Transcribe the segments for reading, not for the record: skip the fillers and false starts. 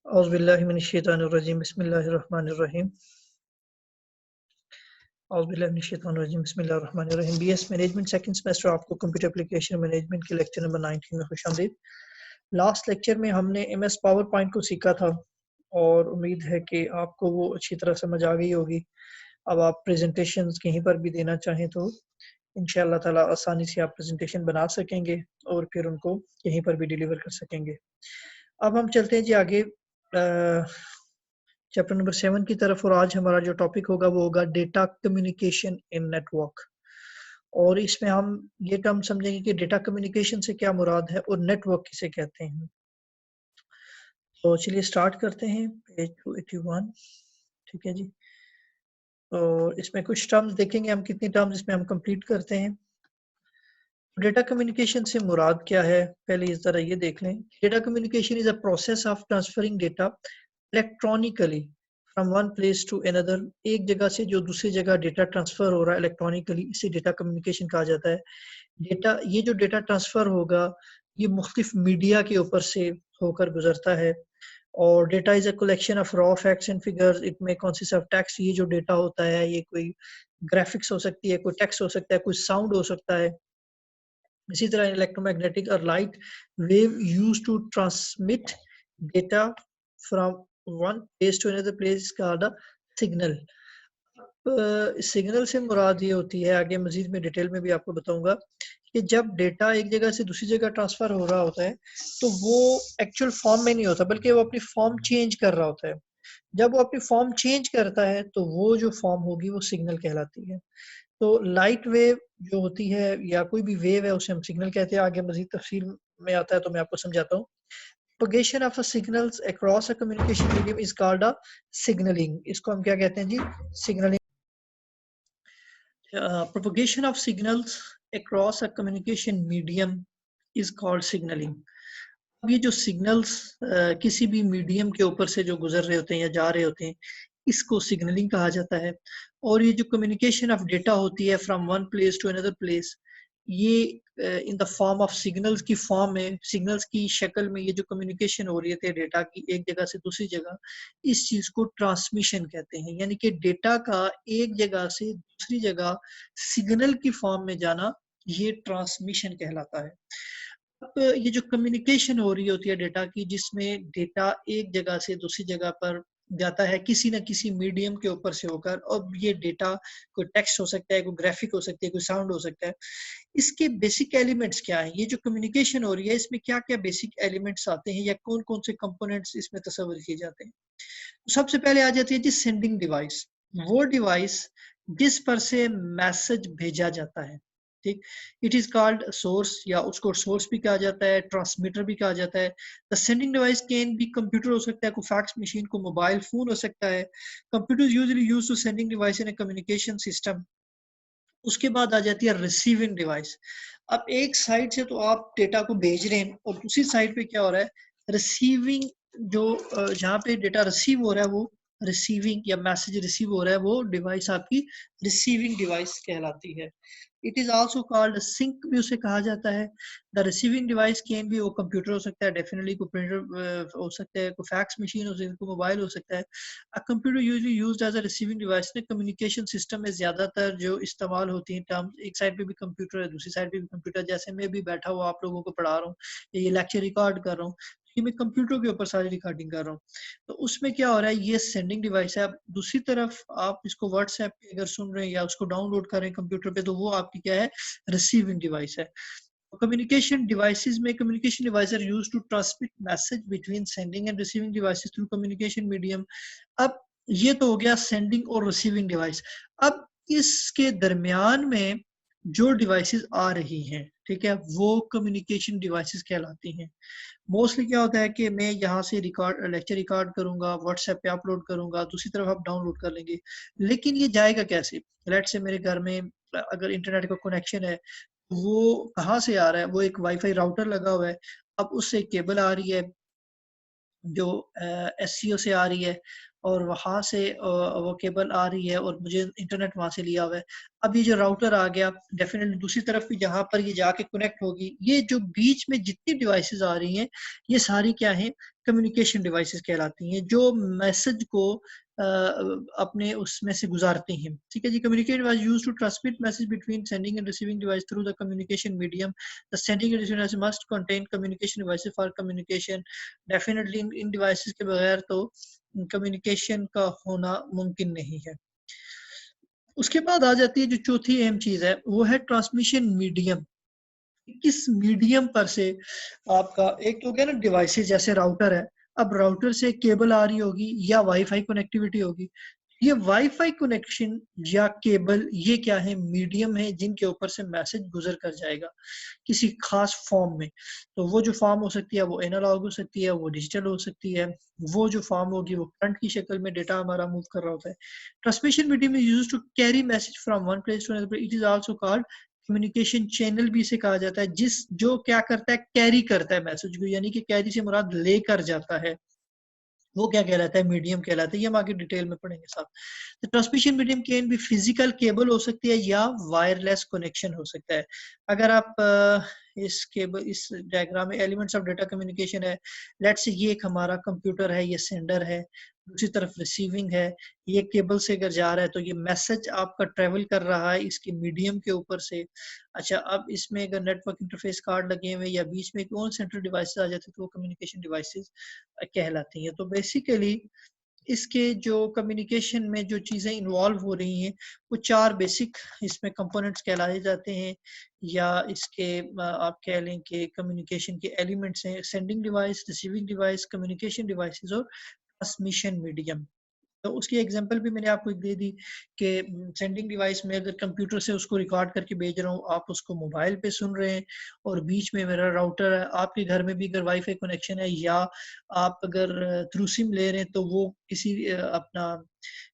औज़ुबिल्लाहि मिनश्शैतानिर्रजीम बिस्मिल्लाहिर्रहमानिर्रहीम बिस्मिल्लाहिर्रहमानिर्रहीम BS management second semester आपको कंप्यूटर एप्लीकेशन मैनेजमेंट के लेक्चर नंबर 19 में खुशामदीद। लास्ट लेक्चर में हमने एमएस पावर पॉइंट को सीखा था और उम्मीद है कि आपको वो अच्छी तरह समझ आ गई होगी। अब आप प्रेजेंटेशंस कहीं पर भी देना चाहें तो इंशाअल्लाह ताला आसानी से आप प्रेजेंटेशन बना सकेंगे और फिर उनको कहीं पर भी डिलीवर कर सकेंगे। अब हम चलते हैं जी आगे चैप्टर नंबर 7 की तरफ, और आज हमारा जो टॉपिक होगा वो होगा डेटा कम्युनिकेशन इन नेटवर्क। और इसमें हम ये टर्म समझेंगे कि डेटा कम्युनिकेशन से क्या मुराद है और नेटवर्क किसे कहते हैं। तो चलिए स्टार्ट करते हैं, पेज 281। ठीक है जी। और इसमें कुछ टर्म्स देखेंगे हम, कितनी टर्म्स इसमें हम कंप्लीट करते हैं। डेटा कम्युनिकेशन से मुराद क्या है, पहले इस तरह ये देख लें। Data communication is a process of transferring data electronically from one place to another. एक जगह से जो दूसरी जगह डेटा ट्रांसफर हो रहा है इलेक्ट्रॉनिकली, इसे डेटा कम्युनिकेशन कहा जाता है। ये जो डेटा ट्रांसफर होगा ये मुख्तलिफ मीडिया के ऊपर से होकर गुजरता है। और data is a collection of raw facts and figures, it में कंसिस्ट ऑफ टेक्स्ट। ये जो डेटा होता है ये कोई ग्राफिक्स हो सकती है, कोई टेक्स्ट हो सकता है, कोई साउंड हो सकता है। इसी तरह इलेक्ट्रोमैग्नेटिक और light wave use to transmit data from one place to another place का सिग्नल। सिग्नल से मुराद ये होती है, आगे मजीद में डिटेल में भी आपको बताऊंगा, कि जब डेटा एक जगह से दूसरी जगह ट्रांसफर हो रहा होता है तो वो एक्चुअल फॉर्म में नहीं होता, बल्कि वो अपनी फॉर्म चेंज कर रहा होता है। जब वो अपनी फॉर्म चेंज करता है तो वो जो फॉर्म होगी वो सिग्नल कहलाती है। तो लाइट वेव जो होती है या कोई भी वेव है उसे हम सिग्नल कहते हैं। आगे मजीद तफसील में आता है तो मैं आपको समझाता हूँ। Propagation of signals across a communication medium is called a signalling. इसको हम क्या कहते हैं जी? Signalling. Propagation of signals across a communication medium is called signalling. अब ये जो सिग्नल्स किसी भी मीडियम के ऊपर से जो गुजर रहे होते हैं या जा रहे होते हैं, इसको सिग्नलिंग कहा जाता है। और ये जो कम्युनिकेशन ऑफ डेटा होती है from one place to another place, ये in the form of signals की फॉर्म में, सिग्नल्स की शक्ल में ये जो कम्युनिकेशन हो रही है डेटा की एक जगह से दूसरी जगह, इस चीज को ट्रांसमिशन कहते हैं। यानी कि डेटा का एक जगह से दूसरी जगह सिग्नल की फॉर्म में जाना, ये ट्रांसमिशन कहलाता है। अब ये जो कम्युनिकेशन हो रही होती है डेटा की, जिसमें डेटा एक जगह से दूसरी जगह पर जाता है किसी न किसी मीडियम के ऊपर से होकर, और ये डेटा कोई टेक्स्ट हो सकता है, कोई ग्राफिक हो सकती है, कोई साउंड हो सकता है। इसके बेसिक एलिमेंट्स क्या हैं? ये जो कम्युनिकेशन हो रही है इसमें क्या क्या बेसिक एलिमेंट्स आते हैं या कौन कौन से कंपोनेंट्स इसमें तस्वर किए जाते हैं? तो सबसे पहले आ जाती है जी सेंडिंग डिवाइस। वो डिवाइस जिस पर से मैसेज भेजा जाता है, ठीक। इट इज कॉल्ड सोर्स, या उसको सोर्स भी कहा जाता है, ट्रांसमीटर भी कहा जाता है। The sending device can be computer हो सकता है, को फैक्स मशीन, को मोबाइल फोन हो सकता है। Computer usually use to sending device in a communication system. उसके बाद आ जाती है रिसीविंग डिवाइस। अब एक साइड से तो आप डेटा को भेज रहे हैं और दूसरी साइड पे क्या हो रहा है, रिसीविंग। जो जहाँ पे डेटा रिसीव हो रहा है वो रिसीविंग, या मैसेज रिसीव हो रहा है वो डिवाइस आपकी रिसीविंग डिवाइस कहलाती है। It is also called sink भी उसे कहा जाता है। द रिसीविंग डिवाइस कैन भी, वो कंप्यूटर हो सकता है डेफिनेटली, को प्रिंटर हो सकता है, को फैक्स मशीन हो सकती है, को मोबाइल हो सकता है। A computer usually used as a receiving device में कम्युनिकेशन सिस्टम में ज्यादातर जो इस्तेमाल होती हैं टर्म्स, एक साइड पे भी कंप्यूटर है दूसरी साइड पे भी कंप्यूटर। जैसे मैं भी बैठा हुआ आप लोगों को पढ़ा रहा हूँ, ये लेक्चर रिकॉर्ड कर रहा हूँ, ये मैं कंप्यूटर के ऊपर सारी रिकॉर्डिंग कर रहा हूँ। तो उसमें क्या हो रहा है, ये सेंडिंग डिवाइस है। अब दूसरी तरफ आप इसको व्हाट्सएप पे अगर सुन रहे हैं या उसको डाउनलोड कर रहे हैं कंप्यूटर पे, तो वो आपकी क्या है, रिसीविंग डिवाइस है। Communication devices में, communication devices are used to transmit message between sending and receiving devices through communication medium। अब ये तो हो गया सेंडिंग और रिसीविंग डिवाइस। अब इसके दरमियान में जो डिवाइसेस आ रही हैं, ठीक है, वो कम्युनिकेशन डिवाइसेस कहलाती हैं। मोस्टली क्या होता है कि मैं यहाँ से रिकॉर्ड लेक्चर रिकॉर्ड करूंगा, व्हाट्सएप पे अपलोड करूंगा, दूसरी तरफ आप डाउनलोड कर लेंगे। लेकिन ये जाएगा कैसे? लेट्स से मेरे घर में अगर इंटरनेट का कनेक्शन है, वो कहाँ से आ रहा है? वो एक वाईफाई राउटर लगा हुआ है। अब उससे केबल आ रही है जो एससीओ से आ रही है, और वहाँ से वो केबल आ रही है और मुझे इंटरनेट वहाँ से लिया हुआ है। अब ये जो राउटर आ गया, डेफिनेटली दूसरी तरफ भी जहाँ पर ये जाके कनेक्ट होगी, ये जो बीच में जितनी डिवाइसेस आ रही हैं, ये सारी क्या है, कम्युनिकेशन डिवाइसेस कहलाती हैं, जो मैसेज को अपने उसमें से गुजारती हैं। ठीक है जी। Communicate device used to transmit message between sending and receiving device through the communication medium. The sending and receiving device must contain communication devices for communication. Definitely इन डिवाइसेस के बगैर तो कम्युनिकेशन का होना मुमकिन नहीं है। उसके बाद आ जाती है जो चौथी अहम चीज है, वो है ट्रांसमिशन मीडियम। किस मीडियम पर से आपका, एक तो क्या ना डिवाइसेस जैसे राउटर है, अब राउटर से केबल आ रही होगी या वाईफाई कनेक्टिविटी होगी। ये वाईफाई कनेक्शन या केबल, ये क्या है, मीडियम है जिनके ऊपर से मैसेज गुजर कर जाएगा किसी खास फॉर्म में। तो वो जो फॉर्म हो सकती है वो एनालॉग हो सकती है, वो डिजिटल हो सकती है, वो जो फॉर्म होगी वो करंट की शक्ल में डेटा हमारा मूव कर रहा होता है। Transmission medium is used to carry message from one place to another. It is also called communication channel भी इसे कहा जाता है, जिस जो क्या करता है, कैरी करता है मैसेज को, यानी कि कैरी से मुराद लेकर जाता है, वो क्या कहलाता है, मीडियम कहलाता है। ये हम आगे डिटेल में पढ़ेंगे साहब। तो ट्रांसमिशन मीडियम कैन भी फिजिकल केबल हो सकती है या वायरलेस कनेक्शन हो सकता है। अगर आप इस केबल, इस डायग्राम में एलिमेंट्स ऑफ डेटा कम्युनिकेशन है, लेट्स से ये एक हमारा कंप्यूटर है, ये सेंडर है, दूसरी तरफ रिसीविंग है, ये केबल से अगर जा रहा है तो ये मैसेज आपका ट्रेवल कर रहा है इसके मीडियम के ऊपर से। अच्छा, अब इसमें अगर नेटवर्क इंटरफेस कार्ड लगे हुए या बीच में कौन सेंट्रल डिवाइसेस आ जाते हैं तो वो कम्युनिकेशन डिवाइसेस कहलाती हैं। तो बेसिकली इसके जो कम्युनिकेशन में जो चीज़ें इन्वॉल्व हो रही हैं, वो चार बेसिक इसमें कंपोनेंट्स कहलाए जाते हैं, या इसके आप कह लें कि कम्युनिकेशन के एलिमेंट्स हैं, sending device, receiving device, communication devices और ट्रांसमिशन मीडियम। तो उसकी एग्जांपल भी मैंने आपको दे दी कि सेंडिंग डिवाइस में अगर कंप्यूटर से उसको रिकॉर्ड करके भेज रहा हूँ, आप उसको मोबाइल पे सुन रहे हैं और बीच में मेरा राउटर है, आपके घर में भी अगर वाईफाई कनेक्शन है या आप अगर थ्रू सिम ले रहे हैं तो वो किसी अपना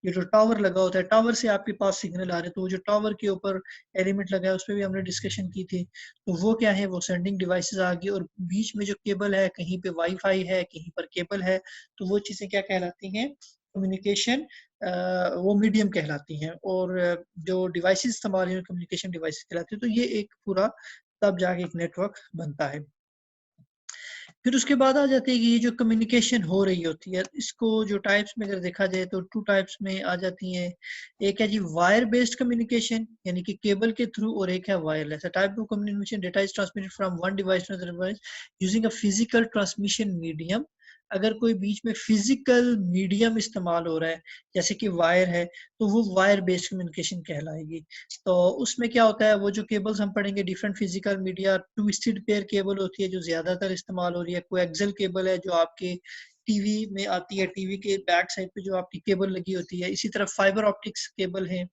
ये जो टावर लगा होता है, टावर से आपके पास सिग्नल आ रहे हैं, तो वो जो टावर के ऊपर एलिमेंट लगा है उस पर भी हमने डिस्कशन की थी। तो वो क्या है, वो सेंडिंग डिवाइसेस आ गई, और बीच में जो केबल है, कहीं पे वाईफाई है, कहीं पर केबल है, तो वो चीज़ें क्या कहलाती हैं, कम्युनिकेशन वो मीडियम कहलाती हैं। और जो डिवाइसेस इस्तेमाल हैं कम्युनिकेशन डिवाइसेस कहलाती हैं। तो ये एक पूरा तब जाके एक नेटवर्क बनता है। फिर उसके बाद आ जाती है कि ये जो कम्युनिकेशन हो रही होती है, इसको जो टाइप्स में अगर देखा जाए तो टू टाइप्स में आ जाती हैं। एक है जी वायर बेस्ड कम्युनिकेशन, यानी कि केबल के थ्रू, और एक है wireless. A type of communication data is transmitted from one device to another device using a physical transmission medium. अगर कोई बीच में फिजिकल मीडियम इस्तेमाल हो रहा है, जैसे कि वायर है, तो वो वायर बेस्ड कम्युनिकेशन कहलाएगी। तो उसमें क्या होता है, वो जो केबल्स हम पढ़ेंगे, different physical media, twisted pair cable होती है जो ज्यादातर इस्तेमाल हो रही है, कोएक्सियल केबल है जो आपके टीवी में आती है, टीवी के बैक साइड पे जो आपकी केबल लगी होती है। इसी तरह फाइबर ऑप्टिक्स केबल है,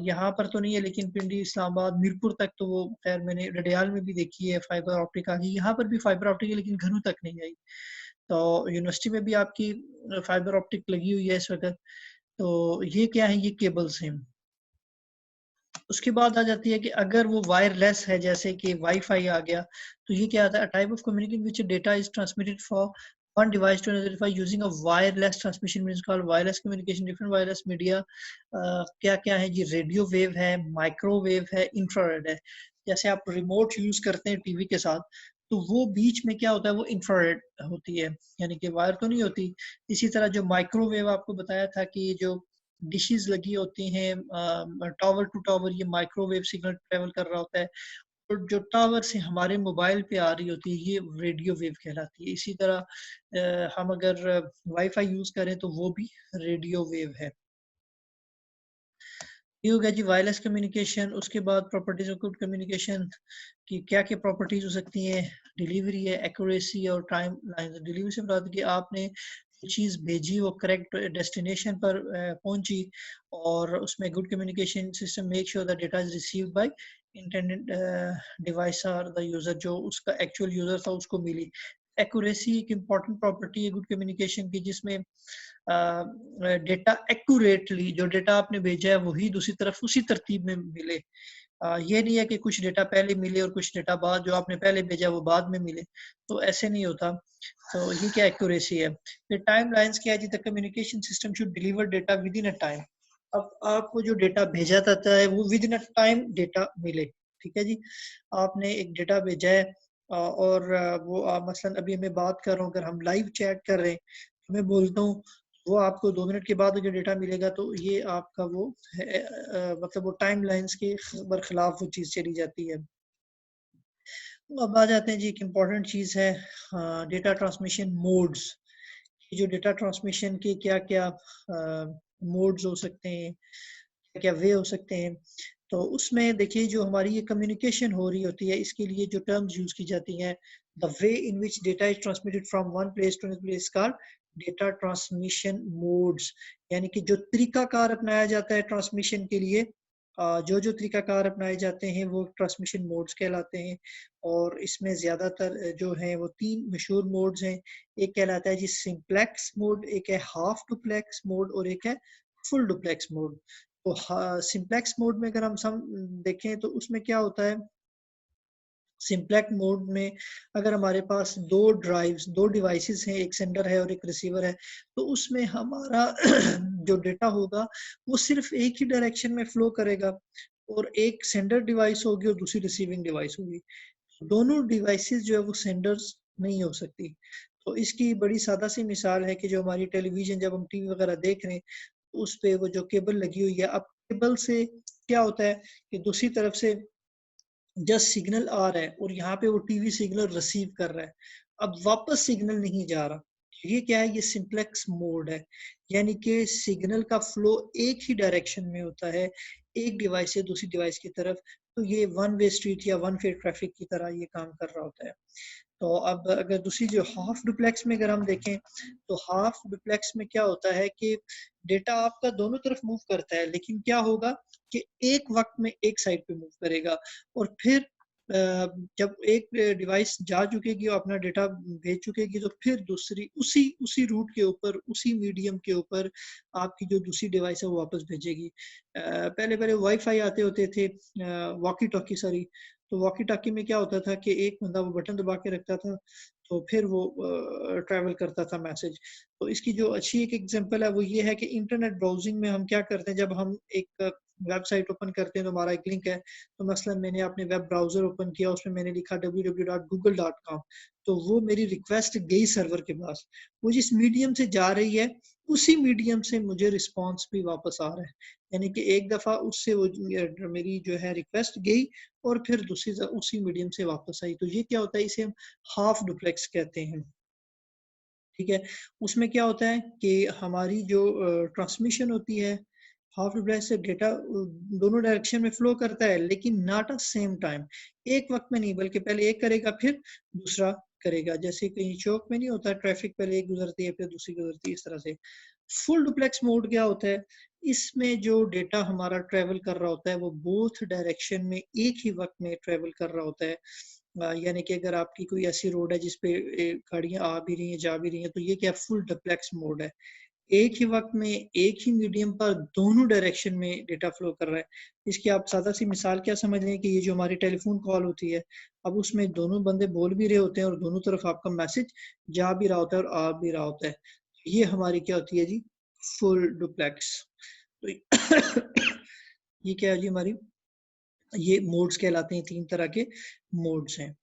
यहाँ पर तो नहीं है लेकिन पिंडी, इस्लामाबाद, मीरपुर तक तो वो खैर मैंने रडियाल में भी देखी है फाइबर ऑप्टिक आ गई, यहाँ पर भी फाइबर ऑप्टिक है लेकिन घरों तक नहीं आई। तो यूनिवर्सिटी में भी आपकी फाइबर ऑप्टिक लगी हुई है इस वक्त। तो ये क्या है, ये केबल्स हैं। उसके बाद आ जाती है कि अगर वो वायरलेस है, जैसे कि वाईफाई आ गया, तो ये क्या आता है, type of communication which data is transmitted for one device to another device using a wireless transmission means called wireless communication। different wireless media क्या क्या है जी, रेडियो वेव है, माइक्रोवेव है, इंफ्रारेड है। जैसे आप रिमोट यूज करते हैं टीवी के साथ, तो वो बीच में क्या होता है, वो इंफ्रारेड होती है, यानी कि वायर तो नहीं होती। इसी तरह जो माइक्रोवेव आपको बताया था कि जो डिशेस लगी होती हैं टावर टू टावर, ये माइक्रोवेव सिग्नल ट्रेवल कर रहा होता है, और जो टावर से हमारे मोबाइल पे आ रही होती है ये रेडियो वेव कहलाती है। इसी तरह हम अगर वाईफाई यूज करें तो वो भी रेडियो वेव है। ये हो गया जी वायरलेस कम्युनिकेशन। उसके बाद प्रॉपर्टीज ऑफ गुड कम्युनिकेशन की क्या क्या प्रॉपर्टीज हो सकती हैं, डिलीवरी है, एक्यूरेसी और टाइम लाइन। डिलीवरी से बात की, आपने चीज़ भेजी वो करेक्ट डेस्टिनेशन पर पहुंची, और उसमें good communication system make sure that data is received by intended device और द यूजर, जो उसका एक्चुअल यूजर था उसको मिली। एक्यूरेसी एक इम्पॉर्टेंट प्रॉपर्टी है गुड कम्युनिकेशन की, जिसमें डेटा एक्यूरेटली, जो डेटा आपने भेजा है वही दूसरी तरफ उसी तरतीब में मिले। ये नहीं है कि कुछ डेटा पहले मिले और कुछ डेटा बाद, जो आपने पहले भेजा वो बाद में मिले, तो ऐसे नहीं होता। तो ये क्या एक्यूरेसी है। फिर टाइमलाइंस क्या है जी, the communication system should deliver data within a time. अब आपको जो डेटा भेजा जाता है वो within a time data मिले, ठीक है जी। आपने एक डेटा भेजा है और वो मसलन अभी मैं बात कर रहा हूँ, अगर हम लाइव चैट कर रहे हैं तो मैं बोलता हूँ, वो आपको 2 मिनट के बाद जो डेटा मिलेगा, तो ये आपका वो है, मतलब वो टाइम लाइन्स के बरखिलाफ वो चीज़ चली जाती है। अब आ जाते हैं जी, एक इम्पॉर्टेंट चीज़ है डेटा ट्रांसमिशन मोड्स। ये जो डेटा ट्रांसमिशन के क्या-क्या मोड्स हो सकते हैं, क्या-क्या वे हो सकते हैं। तो उसमें देखिए, जो हमारी ये कम्युनिकेशन हो रही होती है, इसके लिए जो टर्म्स यूज़ की जाती हैं, the way in which data is transmitted from one place to another place called data transmission modes. यानी कि जो तरीकाकार अपनाया जाता है ट्रांसमिशन के लिए, जो-जो तरीकाकार अपनाए जाते हैं वो ट्रांसमिशन मोड्स कहलाते हैं। और इसमें ज़्यादातर जो हैं वो 3 मशहूर मोड्स हैं। एक कहलाता है जी सिंप्लेक्स मोड, एक है हाफ डुप्लेक्स मोड और एक है फुल डुप्लेक्स मोड। तो सिंप्लेक्स मोड में अगर हम देखें तो उसमें क्या होता है, सिंप्लेक्स मोड में अगर हमारे पास 2 ड्राइव्स, 2 डिवाइसेस हैं, एक सेंडर है और एक रिसीवर है, तो उसमें हमारा जो डेटा होगा वो सिर्फ एक ही डायरेक्शन में फ्लो करेगा, और एक सेंडर डिवाइस होगी और दूसरी रिसीविंग डिवाइस होगी। दोनों डिवाइसेस जो है वो सेंडर्स नहीं हो सकती। तो इसकी बड़ी सादा सी मिसाल है कि जो हमारी टेलीविज़न, जब हम टीवी वगैरह देख रहे हैं, तो उस पे वो जो केबल लगी हुई है, अब केबल से क्या होता है कि दूसरी तरफ से जस्ट सिग्नल आ रहा है और यहाँ पे वो टीवी सिग्नल रिसीव कर रहा है। अब वापस सिग्नल नहीं जा रहा। ये क्या है, ये सिंप्लेक्स मोड है। यानी कि सिग्नल का फ्लो एक ही डायरेक्शन में होता है, एक डिवाइस से दूसरी डिवाइस की तरफ। तो ये वन वे स्ट्रीट या वन वे ट्रैफिक की तरह ये काम कर रहा होता है। तो अब अगर दूसरी जो हाफ डुप्लेक्स में अगर हम देखें, तो हाफ डुप्लेक्स में क्या होता है कि डेटा आपका दोनों तरफ मूव करता है, लेकिन क्या होगा कि एक वक्त में एक साइड पे मूव करेगा, और फिर जब एक डिवाइस जा चुकेगी और अपना डेटा भेज चुकेगी, तो फिर दूसरी उसी उसी रूट के ऊपर, उसी मीडियम के ऊपर आपकी जो दूसरी डिवाइस है वो वापस भेजेगी। पहले पहले वाईफाई आते होते थे, वॉकी टॉकी सॉरी। तो वॉकी टॉकी में क्या होता था कि एक बंदा वो बटन दबा के रखता था, तो फिर वो ट्रैवल करता था मैसेज। तो इसकी जो अच्छी एक एग्जांपल है वो ये है कि इंटरनेट ब्राउजिंग में हम क्या करते हैं, जब हम एक वेबसाइट ओपन करते हैं तो हमारा एक लिंक है। तो मसलन मैंने अपने वेब ब्राउज़र ओपन किया, उसमें मैंने लिखा www.google.com, तो वो मेरी रिक्वेस्ट गई सर्वर के पास। वो जिस मीडियम से जा रही है, उसी मीडियम से मुझे रिस्पॉन्स भी वापस आ रहा है। यानी कि एक दफ़ा उससे वो मेरी जो है रिक्वेस्ट गई और फिर दूसरी उसी मीडियम से वापस आई। तो ये क्या होता है, इसे हम हाफ डुप्लेक्स कहते हैं। ठीक है? उसमें क्या होता है कि हमारी जो ट्रांसमिशन होती है, हाफ डुप्लेक्स से डेटा दोनों डायरेक्शन में फ्लो करता है, लेकिन नॉट अ सेम टाइम। एक वक़्त में नहीं, बल्कि पहले एक करेगा फिर दूसरा करेगा। जैसे कहीं चौक में नहीं होता, ट्रैफिक पहले एक गुज़रती है फिर दूसरी गुज़रती है, इस तरह से। फुल डुप्लेक्स मोड क्या होता है? इसमें जो डेटा हमारा ट्रैवल कर रहा होता है वो बोथ डायरेक्शन में एक ही वक़्त में ट्रैवल कर रहा होता है। यानी कि अगर आपकी कोई ऐसी रोड है जिस पे गाड़ियाँ आ भी रही हैं, जा भी रही हैं, तो ये क्या फुल डुप्लेक्स मोड है। एक ही वक़्त में, एक ही मीडियम पर दोनों डायरेक्शन में डेटा फ्लो कर रहा है। इसकी आप सादा-सी मिसाल क्या समझ लें कि ये जो हमारी टेलीफ़ोन कॉल होती है, अब उसमें दोनों बंदे बोल भी रहे होते हैं और दोनों तरफ आपका मैसेज जा भी रहा होता है और आ भी रहा होता है। ये हमारी क्या होती है जी, फुल डुप्लेक्स। तो ये क्या है जी हमारी, ये मोड्स कहलाते हैं, 3 तरह के मोड्स हैं।